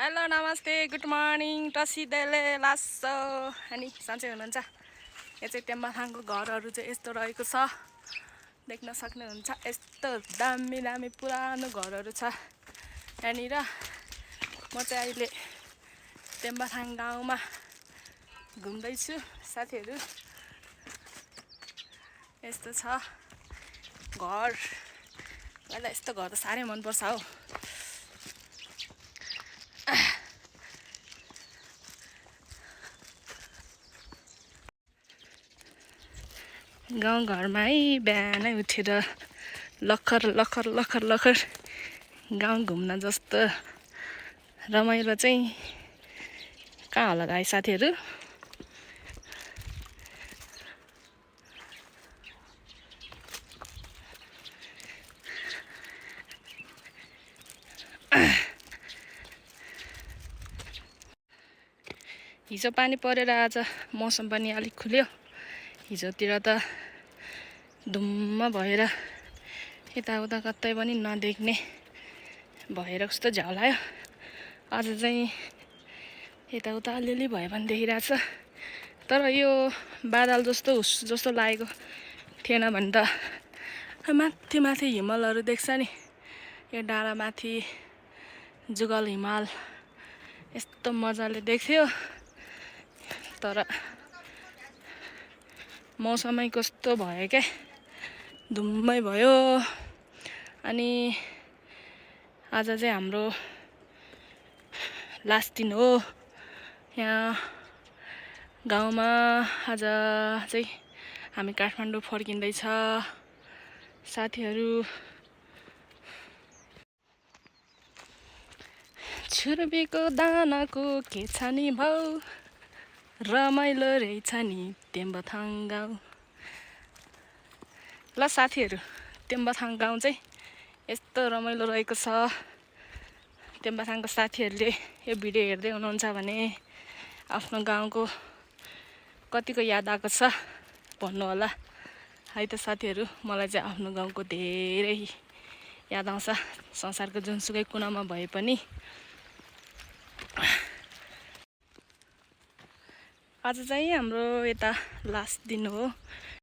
Hello नमस्ते good morning टसिदेले लास अनि सन्चै हुनुहुन्छ। यो चाहिँ टेम्बाथाङको घरहरू चाहिँ यस्तो रहेको छ, देख्न सक्नुहुन्छ। यस्तो दामी दामी पुरानो घरहरू छ यहाँनिर। म चाहिँ अहिले टेम्बाथाङ गाउँमा घुम्दैछु साथीहरू। यस्तो छ घर, मलाई यस्तो घर त साह्रै मनपर्छ हौ। गाउँघरमा है बिहानै उठेर लखर लखर लखर लखर गाउँ घुम्न जस्तो रमाइलो चाहिँ कहाँ होला गाई साथीहरू। हिजो पानी परेर आज मौसम पनि अलिक खुल्यो। हिजोतिर त धुम्म भएर यताउता कतै पनि नदेख्ने भएर कस्तो झ्याउलायो। आज चाहिँ यताउता अलिअलि भए पनि देखिरहेछ, तर यो बादल जस्तो लागेको थिएन भने त माथि माथि हिमालहरू देख्छ नि। यो डाँडामाथि जुगल हिमाल यस्तो मजाले देख्थ्यो, तर मौसमै कस्तो भयो क्या, धुम्मै भयो। अनि आज चाहिँ हाम्रो लास्ट दिन हो यहाँ गाउँमा। आज चाहिँ हामी काठमाडौँ फर्किँदैछ साथीहरू। छुर्पीको दानाको के छ नि भाउ, रमाइलो रहेछ नि टेम्बाथाङ गाउँ। ल साथीहरू, टेम्बाथाङ गाउँ चाहिँ यस्तो रमाइलो रहेको छ। टेम्बाथाङको साथीहरूले यो भिडियो हेर्दै हुनुहुन्छ भने आफ्नो गाउँको कतिको याद आएको छ भन्नु होला है त साथीहरू। मलाई चाहिँ आफ्नो गाउँको धेरै याद आउँछ, संसारको जुनसुकै कुनामा भए पनि। आज चाहिँ हाम्रो यता लास्ट दिन हो।